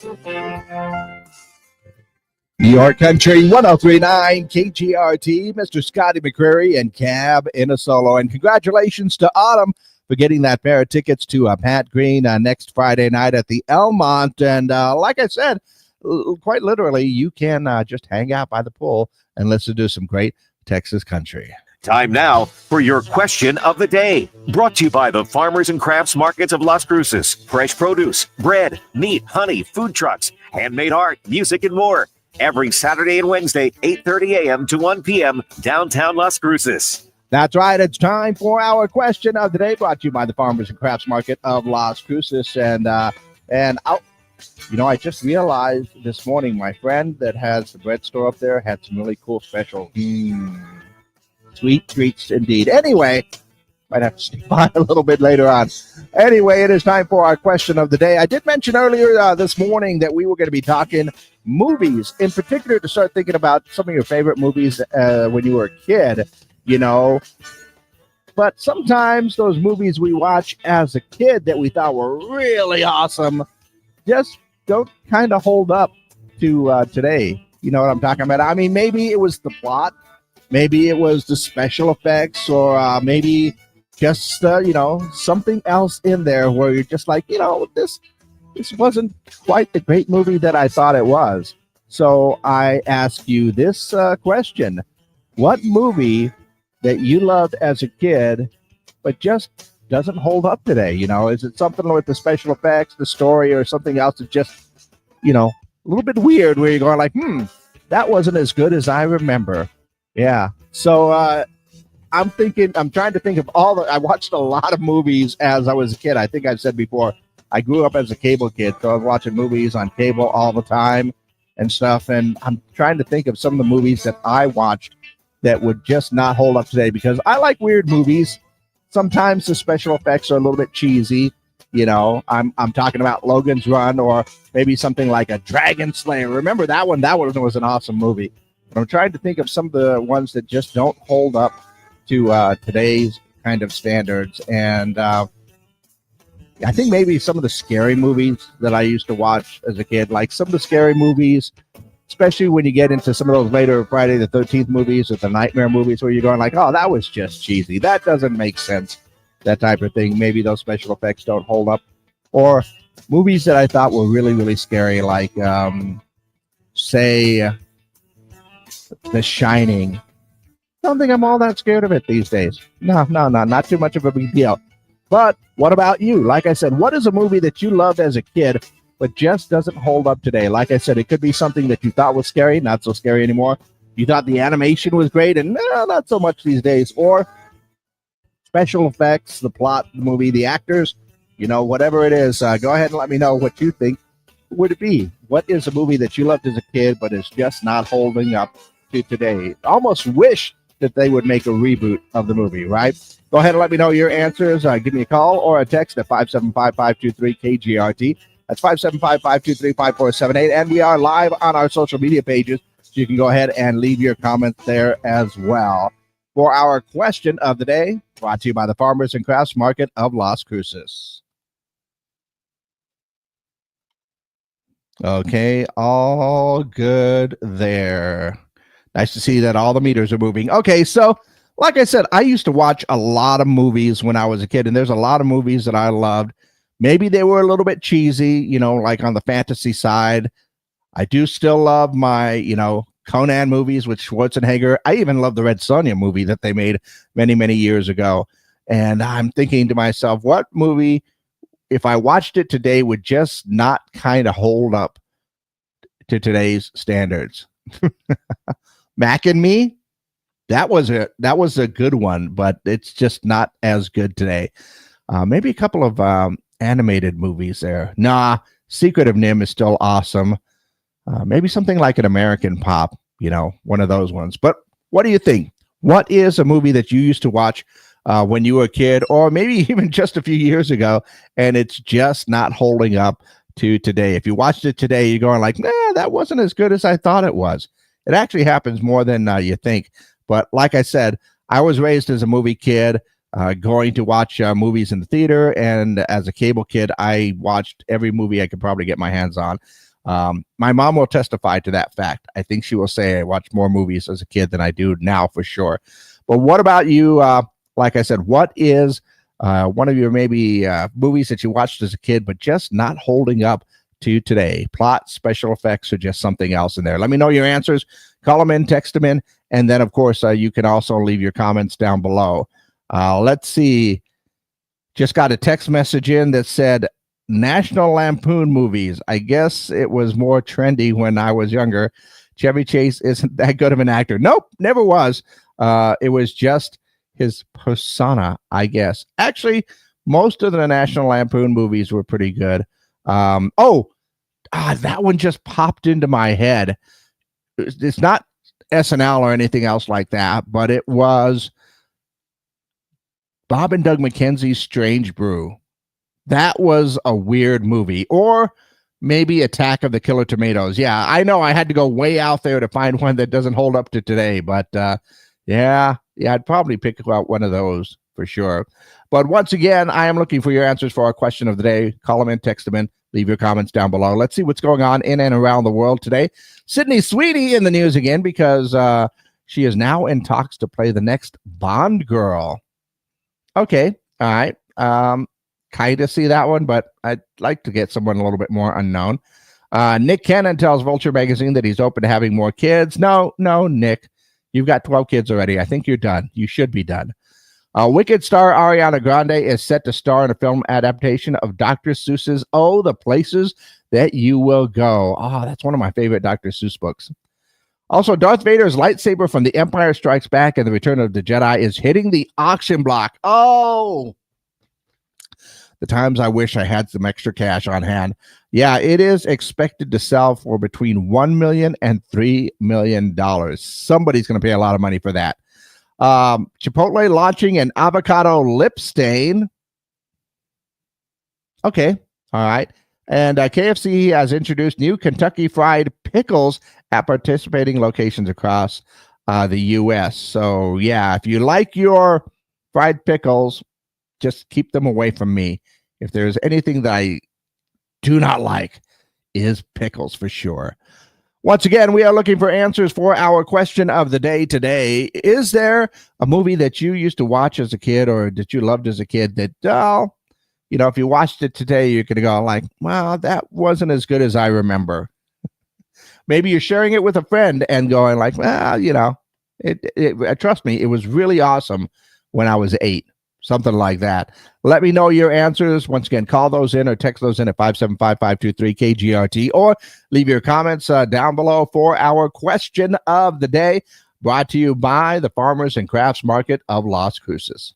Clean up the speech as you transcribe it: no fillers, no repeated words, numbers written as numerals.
New York Country 1039 KGRT, Mr. Scotty McCreary and Cab in a solo. And congratulations to Autumn for getting that pair of tickets to Pat Green next Friday night at the Elmont. And like I said, quite literally, you can just hang out by the pool and listen to some great Texas country. Time now for your question of the day. Brought to you by the Farmers and Crafts Markets of Las Cruces. Fresh produce, bread, meat, honey, food trucks, handmade art, music, and more. Every Saturday and Wednesday, 8:30 a.m. to 1 p.m., downtown Las Cruces. That's right. It's time for our question of the day, brought to you by the Farmers and Crafts Market of Las Cruces. And I just realized this morning, my friend that has the bread store up there had some really cool special sweet treats indeed. Anyway, might have to stay by a little bit later on. Anyway, it is time for our question of the day. I did mention earlier this morning that we were going to be talking movies, in particular to start thinking about some of your favorite movies when you were a kid, But sometimes those movies we watch as a kid that we thought were really awesome just don't kind of hold up to today. You know what I'm talking about? I mean, maybe it was the plot. Maybe it was the special effects, or maybe just, something else in there where you're just like, this wasn't quite the great movie that I thought it was. So I ask you this question. What movie that you loved as a kid but just doesn't hold up today? Is it something with the special effects, the story, or something else that's just, a little bit weird where you're going like, that wasn't as good as I remember. Yeah. So I'm trying to think of I watched a lot of movies as I was a kid. I think I've said before, I grew up as a cable kid, so I was watching movies on cable all the time and stuff. And I'm trying to think of some of the movies that I watched that would just not hold up today, because I like weird movies. Sometimes the special effects are a little bit cheesy. I'm talking about Logan's Run, or maybe something like a Dragon Slayer. Remember that one? That one was an awesome movie. But I'm trying to think of some of the ones that just don't hold up to today's kind of standards. And I think maybe some of the scary movies that I used to watch as a kid, like some of the scary movies, especially when you get into some of those later Friday the 13th movies or the Nightmare movies where you're going like, oh, that was just cheesy. That doesn't make sense. That type of thing. Maybe those special effects don't hold up. Or movies that I thought were really, really scary, like, say, The Shining. Don't think I'm all that scared of it these days. No, not too much of a big deal. But what about you? Like I said, what is a movie that you loved as a kid but just doesn't hold up today? Like I said, it could be something that you thought was scary, not so scary anymore. You thought the animation was great, and not so much these days. Or special effects, the plot, the movie, the actors, whatever it is. Go ahead and let me know what you think would it be. What is a movie that you loved as a kid but is just not holding up to today? Almost wish that they would make a reboot of the movie, right? Go ahead and let me know your answers. Give me a call or a text at 575-523-KGRT. That's 575-523-5478. And we are live on our social media pages, so you can go ahead and leave your comments there as well. For our question of the day, brought to you by the Farmers and Crafts Market of Las Cruces. Okay, all good there. Nice to see that all the meters are moving. Okay, so like I said, I used to watch a lot of movies when I was a kid, and there's a lot of movies that I loved. Maybe they were a little bit cheesy, like on the fantasy side. I do still love my, Conan movies with Schwarzenegger. I even love the Red Sonja movie that they made many, many years ago. And I'm thinking to myself, what movie, if I watched it today, would just not kind of hold up to today's standards? Mac and Me, that was a good one, but it's just not as good today. Maybe a couple of animated movies there. Secret of Nim is still awesome. Maybe something like an American Pop, one of those ones. But what do you think? What is a movie that you used to watch when you were a kid, or maybe even just a few years ago, and it's just not holding up to today? If you watched it today, you're going like, that wasn't as good as I thought it was. It actually happens more than you think. But like I said, I was raised as a movie kid, going to watch movies in the theater. And as a cable kid, I watched every movie I could probably get my hands on. My mom will testify to that fact. I think she will say I watched more movies as a kid than I do now for sure. But what about you? Like I said, what is one of your maybe movies that you watched as a kid but just not holding up to today? Plot, special effects, or just something else in there? Let me know your answers. Call them in, text them in, and then, of course, you can also leave your comments down below. Let's see. Just got a text message in that said, National Lampoon movies. I guess it was more trendy when I was younger. Chevy Chase isn't that good of an actor. Nope, never was. It was just his persona, I guess. Actually, most of the National Lampoon movies were pretty good. That one just popped into my head. It's not SNL or anything else like that, but it was Bob and Doug McKenzie's Strange Brew. That was a weird movie. Or maybe Attack of the Killer Tomatoes. Yeah, I know I had to go way out there to find one that doesn't hold up to today, but yeah, I'd probably pick out one of those for sure. But once again, I am looking for your answers for our question of the day. Call them in, text them in, leave your comments down below. Let's see what's going on in and around the world today. Sydney Sweeney in the news again because she is now in talks to play the next Bond girl. Okay, all right. Kind of see that one, but I'd like to get someone a little bit more unknown. Nick Cannon tells Vulture magazine that he's open to having more kids. No, Nick, you've got 12 kids already. I think you're done. You should be done. Wicked star Ariana Grande is set to star in a film adaptation of Dr. Seuss's Oh, the Places That You Will Go. Oh, that's one of my favorite Dr. Seuss books. Also, Darth Vader's lightsaber from The Empire Strikes Back and The Return of the Jedi is hitting the auction block. Oh, the times I wish I had some extra cash on hand. Yeah, it is expected to sell for between $1 million and $3 million. Somebody's going to pay a lot of money for that. Chipotle launching an avocado lip stain. Okay, all right. And KFC has introduced new Kentucky Fried Pickles at participating locations across the U.S. So, yeah, if you like your fried pickles, just keep them away from me. If there's anything that I do not like, is pickles for sure. Once again, we are looking for answers for our question of the day today. Is there a movie that you used to watch as a kid or that you loved as a kid that, if you watched it today, you're going to go like, well, that wasn't as good as I remember. Maybe you're sharing it with a friend and going like, well, trust me, it was really awesome when I was 8. Something like that. Let me know your answers. Once again, call those in or text those in at 575-523-KGRT or leave your comments down below for our question of the day, brought to you by the Farmers and Crafts Market of Las Cruces.